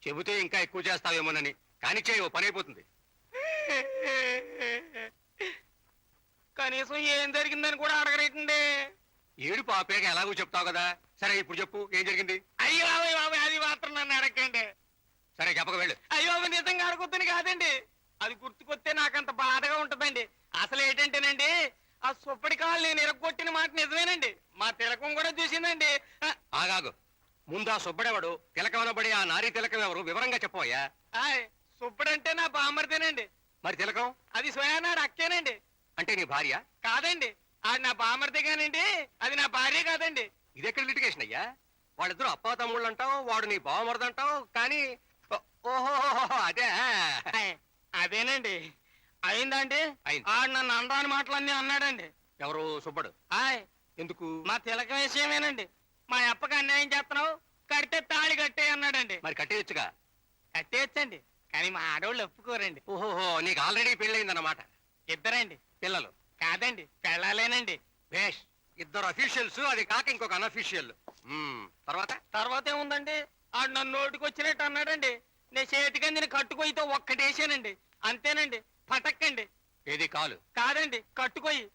చెబితే ఇంకా ఎక్కువ చేస్తావేమోనని. కానీ చేయవు, పని అయిపోతుంది. కనీసం ఏం జరిగిందని కూడా అడగరేటండి. ఏడుపు ఆపేక ఎలాగో చెప్తావు కదా. సరే ఇప్పుడు చెప్పు, ఏం జరిగింది? అయ్యో బాబు అది మాత్రం నన్ను అడగండి. సరే చెప్పక వెళ్ళు. అయ్యో నిజంగా అడగొద్దని కాదండి, అది గుర్తుకొస్తే నాకంత బాధగా ఉంటదండి. అసలు ఏంటంటేనండి, ఆ సుప్పటి కాలు నేను ఇరగొట్టిన మాట నిజమేనండి. మా తిలకం కూడా చూసిందండి. ఆగాగు, ముందు ఆ సుబ్బడెవడు, తిలకమనబడి ఆ నారీ తిలకం ఎవరు వివరంగా చెప్పవయ్యా. సుబ్బడంటే నా బామర్దేనండి. మరి తిలకం? అది స్వయానాడు అక్కేనండి. అంటే నీ భార్య? కాదండి, అది నా బామర్దేగానండి, అది నా భార్య కాదండి. ఇది ఎక్కడ లిటిగేషన్ అయ్యా? వాళ్ళిద్దరు అప్పా తమ్ముళ్ళు అంటావు, వాడు నీ బావమరదంటావు. కానీ ఓహో అదే. అదేనండి అయిందండి. ఆడు నన్ను అందాని మాటలన్నీ అన్నాడండి. ఎవరు? సుబ్బడు. ఎందుకు? మా తిలక విషయమేనండి. మా అప్పకి అన్యాయం చేస్తున్నావు, కడితే తాళి కట్టే అన్నాడండి. మరి కట్టేయచ్చుగా. కట్టేయచ్చండి, కానీ మా ఆడవాళ్ళు ఒప్పుకోరండి. ఓహోహో, నీకు ఆల్రెడీ పెళ్ళయిందన్నమాట. ఇద్దరండి. పిల్లలు? కాదండి, పెళ్ళాలేనండి. భేష్, ఇద్దరు అఫీషియల్స్, అది కాక ఇంకొక అనఫీషియల్. తర్వాత ఏముందండి, ఆడు నన్ను నోటికి వచ్చినట్టు అన్నాడండి. నేను చేతికందిని కట్టుకొయ్యితో ఒక్కటేసానండి, అంతేనండి. పటక్కండి. ఏది కాలు? కాదండి, కట్టుకొయ్యి.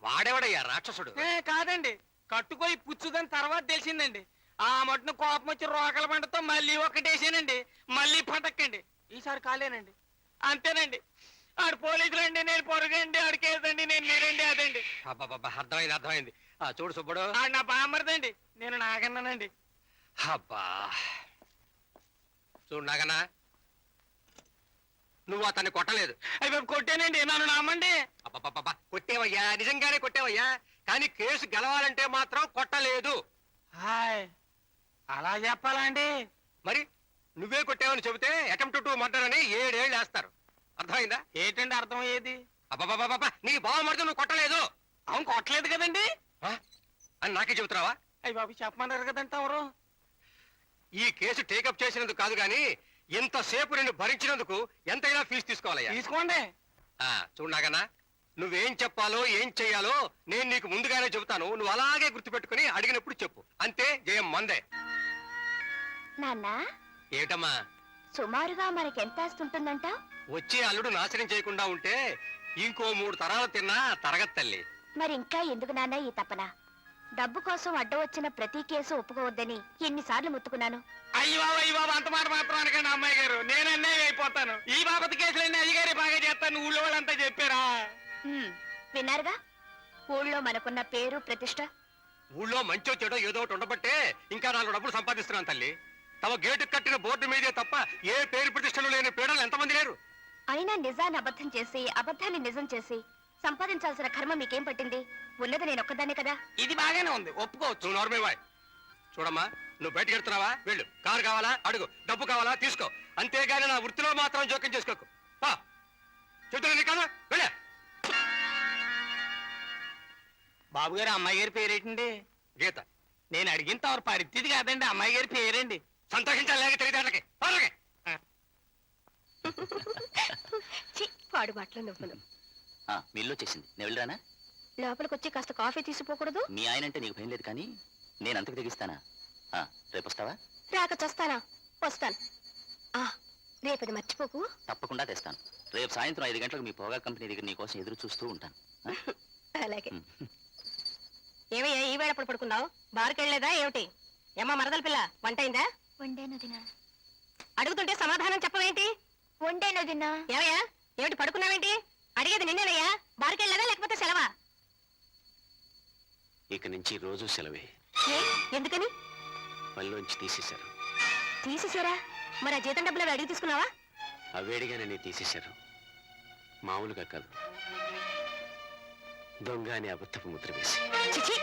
వాడేవాడయ్యా రాక్షసుడు? కాదండి, కట్టుకొయ్యి పుచ్చుదని తర్వాత తెలిసిందండి. ఆ మటును కోపం వచ్చి రోకల పంటతో మళ్ళీ ఒక్కటేసానండి, మళ్ళీ పటక్కండి. ఈసారి కాలేనండి, అంతేనండి. ఆడు పోలీసులండి, నేను పొరగండి, ఆడు కేసండి, నేను మీరండి, అదండి. అర్థమైంది. చూడు సుబ్బడు, ఆడు నా బామ్మర్దండి, నేను నాగన్నానండి. అబ్బా చూడు నాగన్నా, నువ్వు అతన్ని కొట్టలేదు. అయ్యి కొట్టానండి, నన్ను నమ్మండి. అబ్బా కొట్టేవయ్యా, నిజంగానే కొట్టేవయ్యా. కానీ కేసు గెలవాలంటే మాత్రం కొట్టలేదు. అలా చెప్పాలండి? మరి నువ్వే కొట్టావని చెబితే అటెంప్ట్ టు మర్డర్ అని 7 ఏళ్ళు వేస్తారు. అర్థమైందా? ఏంటండి అర్థం అయ్యేది? అబ్బా నీ బావమరిది నువ్వు కొట్టలేదు. అవును, కొట్టలేదు కదండి అని నాకే చెబుతున్నావా? అయ్యి బాబు చెప్పమన్నారు కదంటే ఎవరు? ఈ కేసు టేకప్ చేసినందుకు కాదు గాని ఇంతసేపు నేను భరించినందుకు ఎంతైనా ఫీజు తీసుకోవాలయ్యా. తీసుకోండి. చూడనాగనా, నువ్వేం చెప్పాలో ఏం చెయ్యాలో నేను నీకు ముందుగానే చెబుతాను. నువ్వు అలాగే గుర్తుపెట్టుకుని అడిగినప్పుడు చెప్పు. అంతే, జయం మందే. నాన్న, ఏమిటమ్మా? సుమారుగా మనకెంత ఆస్తుంటుందంట? వచ్చే అల్లుడు నాశనం చేయకుండా ఉంటే ఇంకో 3 తరాలు తిన్నా తరగతి తల్లి. మరి ఇంకా ఎందుకు నాన్న ఈ తపన? డబ్బు కోసం అడ్డం వచ్చిన ప్రతి కేసు ఒప్పుకోవద్దని ఎన్నిసార్లు ముత్తుకున్నాను. అయ్యి బాబు అంత మాట మాత్రం అనకండి అమ్మాయి గారు, నేను అన్నయ్య అయిపోతాను. ఈ బాబతి కేసులన్నీ అయ్యగారి బాగా చేస్తాను, ఊళ్ళో వాళ్ళంతా చెప్పారా? విన్నారుగా, ఊళ్ళో మనకున్న పేరు ప్రతిష్ట. ఊళ్ళో మంచో చెడో ఏదో ఒకటి ఉండబట్టే ఇంకా 4 డబ్బులు సంపాదిస్తున్నాను తల్లి. తమ గేటు కట్టిన బోర్డు మీదే తప్ప ఏ పేరు ప్రతిష్టలు లేని పీడలు ఎంతమంది లేరు. అయినా నిజాన్ని అబద్ధం చేసి అబద్ధాన్ని నిజం చేసి సంపాదించాల్సిన కర్మ మీకేం పట్టింది? ఉన్నది నేను ఒక్కదాన్ని కదా. ఇది బాగానే ఉంది, ఒప్పుకోవచ్చు. నార్మల్ చూడమ్మా, నువ్వు బయటకు వెళ్తున్నావా? వెళ్ళు. కారు కావాలా అడుగు, డబ్బు కావాలా తీసుకో. అంతేగాని నా వృత్తిలో మాత్రం జోక్యం చేసుకోకు. చెప్తున్నా కదా, వెళ్ళా. బాబు గారు, అమ్మాయి గారి పేరేటండి? గీత. నేను అడిగిన తవరు పరిస్థితి కాదండి, అమ్మాయి గారి పేరేండి. సంతోషించాలి లేక తెలియదాట్లకి. పాడు మాటలు నువ్వును. మిల్లు వచ్చేసింది, నేను వెళ్ళరానా? లోపలికొచ్చి కాస్త కాఫీ తీసిపోకూడదు? మీ ఆయన అంటే నీకు భయం లేదు, కానీ నేను అంతకు తెగిస్తానా? రేపు వస్తావా? రాక చస్తానా? వస్తాను. రేపది మర్చిపోకు. తప్పకుండా తెస్తాను. రేపు సాయంత్రం 5 గంటలకు మీ పొగా కంపెనీ దగ్గర నీకోసం ఎదురు చూస్తూ ఉంటాను. అలాగే. ఏమయ్యా ఈ వేళప్పుడు పడుకున్నావు? బారుకెళ్ళలేదా ఏమిటి? ఏమ్మా మరదల పిల్ల, వంట అయిందా? వండేను దినా. అడుగుతుంటే సమాధానం చెప్పవేంటి? వండేను దినా. ఏమయ్యా ఏమిటి పడుకున్నావేంటి? అడిగేది నిన్నేనయ్యా. బారుకెళ్ళలేదా లేకపోతే సెలవా? ఇక నుంచి రోజు సెలవే. ఎందుకని? పనిలోంచి తీసేశారు. తీసేశారా? మరి ఆ జీతం డబ్బులు అడిగి తీసుకున్నావా? అవేడిగానే తీసేశారు. మామూలుగా కాదు, దొంగ అని అబద్ధపు ముద్ర వేసి. చిచి,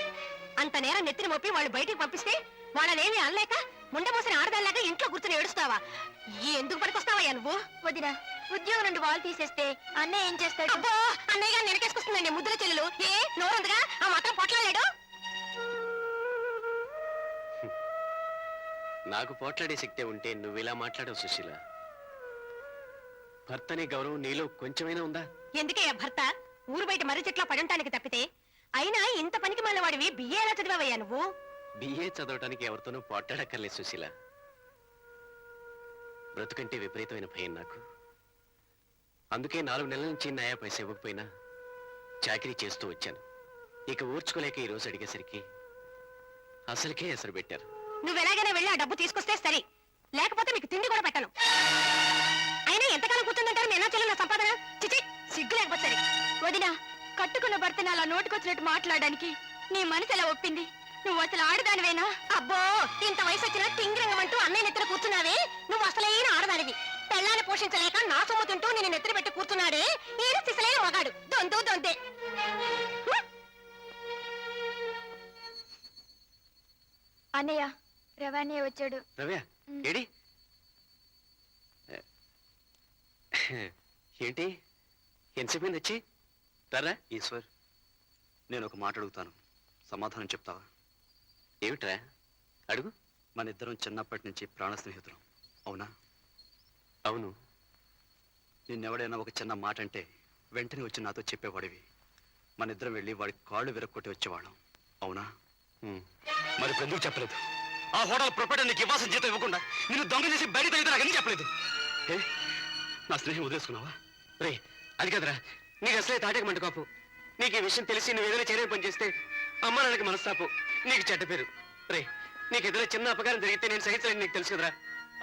అంత నేరం నెత్తిని మోపి వాళ్ళు బయటికి పంపిస్తే వాళ్ళనేమి అనలేక ముండమోసిన ఆడదాల్లాగా ఇంట్లో కూర్చొని ఏడుస్తావా? ఎందుకు పనికొస్తావయ్యా నువ్వు? వదినా, ఉద్యోగం నుండి వాళ్ళు తీసేస్తే అన్నయ్య ఏం చేస్తాడు? అబ్బో, అన్నయ్యగా నెనకేసుకొస్తుందండి ముద్దుల చెల్లెలు. నోరుందిగా ఆ మాత్రం పొట్లాడాడు. నాకు పోట్లాడే శక్తే ఉంటే నువ్వు ఇలా మాట్లాడవు సుశీల. భర్తనే గౌరవం నీలో కొంచెమైనా ఉందా? ఎందుకయ్యా భర్త ఊరు బయట మర్రి చెట్ల పడంటానికి తప్పితే? అయినా ఇంత పనికి మళ్ళీ వాడివి బిఏ ఎలా చదివావయ్యా నువ్వు? బిఏ చదవటానికి ఎవరితోనూ పోట్లాడక్కర్లేదు సుశీల. బ్రతుకంటే విపరీతమైన భయం నాకు. అందుకే 4 నెలల నుంచి నయా పైసా ఇవ్వకపోయినా చాకరీ చేస్తూ వచ్చాను. ఇక ఊర్చుకోలేక ఈ రోజు అడిగేసరికి అసలుకే ఎసరు పెట్టారు. నువ్వు ఎలాగైనా వెళ్ళి ఆ డబ్బు తీసుకొస్తే సరే, లేకపోతే మీకు తిండి కూడా పెట్టను. అయినా ఎంతకాలం కూర్చుందంటారు మీ అన్నా చెల్లెల సంపాదన? చిచి, సిగ్గు లేకపోతే సరే. వదినా, కట్టుకున్న భర్తను అలా నోటుకొచ్చినట్టు మాట్లాడడానికి నీ మనసు ఎలా ఒప్పింది? నువ్వు అసలు ఆడదానివేనా? అబ్బో, ఇంత వయసు వచ్చినా తింగిరంగమంటూ అన్నయ్య నెత్తిన కూర్చున్నావే, నువ్వు అసలైన ఆడదానివి. పెళ్ళాన్ని పోషించలేక నా సొమ్ము తింటూ నేను నెత్తిన పెట్టి కూర్చున్నాడే ఈడు సిసలైన మగాడు. దొందు దొందే. అన్నయ్య, రవాణయ్య వచ్చాడు. రవ్య ఏడి? ఏంటి ఎంతసేపు వచ్చి రారా? ఈశ్వర్, నేను ఒక మాట అడుగుతాను, సమాధానం చెప్తావా? ఏమిట్రా? అడుగు. మన ఇద్దరం చిన్నప్పటి నుంచి ప్రాణ స్నేహితులం, అవునా? అవును. నిన్నెవడైనా ఒక చిన్న మాట అంటే వెంటనే వచ్చి నాతో చెప్పేవాడివి. మన ఇద్దరం వెళ్ళి వాడి కాళ్ళు విరక్కొట్టి వచ్చేవాళ్ళం, అవునా? మరి ఇప్పుడు ఎందుకు చెప్పలేదు? ఆ హోటల్ ప్రొపరేటర్ నీకు ఇవ్వాల్సిన జీతం ఇవ్వకుండా నేను దొంగ చేసి బయట తగ్గితే నాకు ఎందుకు చెప్పలేదు? ఏ, నా స్నేహం వదిలేసుకున్నావా? రే, అది కదరా, నీకు అసలే తాటక మంట కాపు. నీకు ఈ విషయం తెలిసి నువ్వు ఏదైనా చర్య పని చేస్తే అమ్మ నాన్నకి మనస్తాపు, నీకు చెడ్డ పేరు. రే, నీకు ఏదైనా చిన్న అపకారం జరిగితే నేను సహించలేని నీకు తెలుసు కదరా,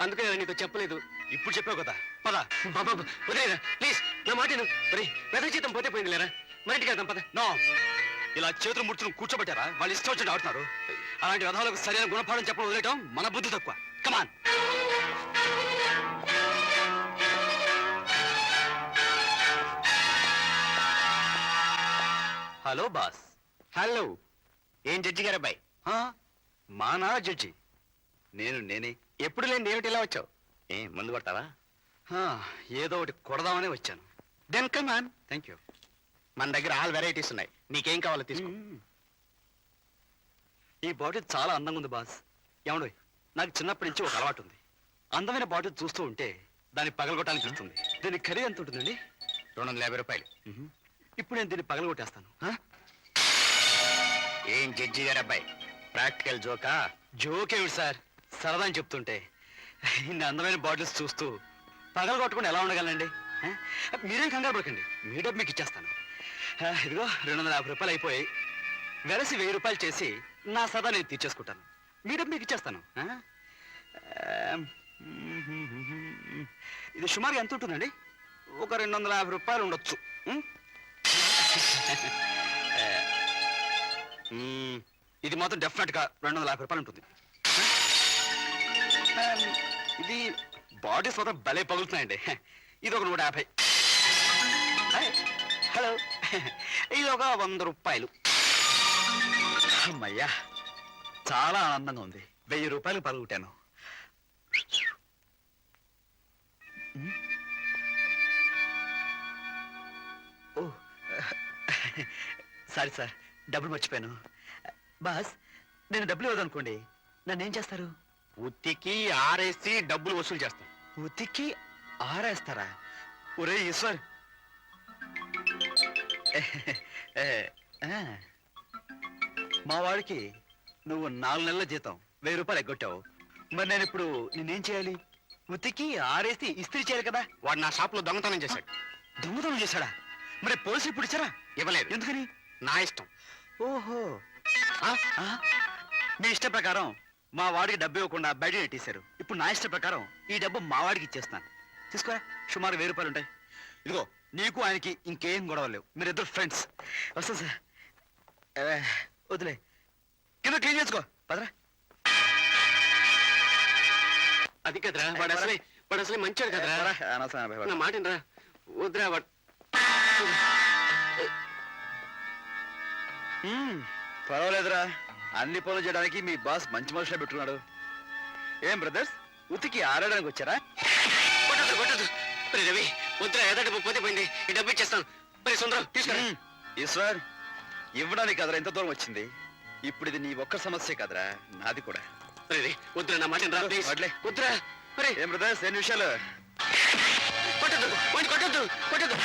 అందుకే నేను నీతో చెప్పలేదు. ఇప్పుడు చెప్పావు కదా, పద. బాబా వదిలేరా ప్లీజ్, నా మాట రే, పెద్ద జీతం పోతే పోయింది లేరా, మన ఇంటికి వెళ్దాం పద. నో, ఇలా చేతులు ముడుచును కూర్చోబెట్టారా? వాళ్ళు ఇష్టం వచ్చినట్టు ఆడుతున్నారు. అలాంటి విధాలకు సరైన గుణపాఠం చెప్పడం వదిలేయటం మన బుద్ధి తక్కువ. కమాన్. Hello boss. హలో. ఏం జడ్జి గారు అబ్బాయి? మా నాన్న జడ్జి. నేనే. ఎప్పుడు లేని ఏమిటి ఇలా వచ్చావు? ముందు కొడతావా? ఏదో ఒకటి కొడదామనే వచ్చాను. Then come on. Thank you. మన దగ్గర ఆల్ వెరైటీస్ ఉన్నాయి, నీకేం కావాలో తీసుకో. ఈ బాటిల్ చాలా అందంగా ఉంది బాస్. ఏమండో, నాకు చిన్నప్పటి నుంచి ఒక అలవాటు ఉంది. అందమైన బాటిల్ చూస్తూ ఉంటే దాన్ని పగలగొట్టాలని చూస్తుంది. దీనికి ఖరీదు ఎంత ఉంటుందండి? 250 రూపాయలు. ఇప్పుడు నేను దీన్ని పగలగొట్టేస్తాను. ఏం జడ్జి గారు అబ్బాయి, ప్రాక్టికల్ జోకా? జోకేమిటి సార్, సరదా అని చెప్తుంటే ఇన్ని అందమైన బాటిల్స్ చూస్తూ పగలగొట్టకుండా ఎలా ఉండగలండి? మీరేం కంగారు పడకండి, మీ డబ్బు మీకు ఇచ్చేస్తాను. ఇదిగో 250 రూపాయలు అయిపోయి వెరసి 1000 రూపాయలు చేసి నా సదా నేను తీర్చేసుకుంటాను. మీ డబ్బు మీకు ఇచ్చేస్తాను. ఇది సుమారు ఎంత ఉంటుందండి? ఒక 250 రూపాయలు ఉండొచ్చు. ఇది మాత్రం డెఫినెట్ గా 250 రూపాయలు ఉంటుంది. ఇది బాడీ మాత్రం భలే పగులుతున్నాయండి. ఇది ఒక 150. హలో, ఇది ఒక 100 రూపాయలు. అమ్మయ్యా, చాలా ఆనందంగా ఉంది. 1000 రూపాయలు పలుగుతాను. ఓ సారీ సార్, డబ్బులు మర్చిపోయాను. బాస్, నేను డబ్బులు ఇవ్వదనుకోండి, నన్ను ఏం చేస్తారు? ఉత్తికి ఆరేసి డబ్బులు వసూలు చేస్తాం. ఉత్తికి ఆరేస్తారా? ఒరే ఈశ్వర్, మా వాడికి నువ్వు 4 నెలల జీతం 1000 రూపాయలు ఎగ్గొట్టావు. మరి నేను ఇప్పుడు నేనేం చేయాలి? ఉతికి ఆరేసి ఇస్త్రీ చేయాలి కదా. వాడు నా షాప్ లో దొంగతనం చేశాడు. దొంగతనం చేశాడా? మరి పోలీసులు ఇప్పుడు ఇచ్చారా? ఇవ్వలేదు. ఎందుకని? నా ఇష్టం. ఓహో, మీ ఇష్ట ప్రకారం మా వాడికి డబ్బు ఇవ్వకుండా బయట నెట్టేశారు. ఇప్పుడు నా ఇష్ట ప్రకారం ఈ డబ్బు మా వాడికి ఇచ్చేస్తాను. తీసుకోరా, సుమారు 1000 రూపాయలు ఉంటాయి. ఇదిగో, నీకు ఆయనకి ఇంకేం గొడవలు లేవు, మీరిద్దరు ఫ్రెండ్స్. వస్తా సార్. వదిలే, కింద క్లీన్ చేసుకో, పదరా. అది కదరా, వాడు అసలే మంచాడు కదరా. నా మాట రా, వద్దురా. పర్వాలేదురా, అన్ని పనులు చేయడానికి మీ బాస్ మంచి మనుషులే పెట్టుకున్నాడు. ఏం బ్రదర్స్, ఉతికి ఆడడానికి వచ్చారా? కొట్టదు కొట్టదు. రవి వద్దురా, ఏదో డబ్బు పోతే పోయింది, ఈ డబ్బు ఇచ్చేస్తాను. మరి సుందరం తీసుకురా. ఈశ్వర్, ఇవ్వడానికి కదరా ఇంత దూరం వచ్చింది. ఇప్పుడు ఇది నీ ఒక్క సమస్య కదరా, నాది కూడా. వద్దురా, నా మాట వద్దురా. ఏం బ్రదర్స్, 2 నిమిషాలు. కొట్టద్దు కొట్టద్దు కొట్టద్దు.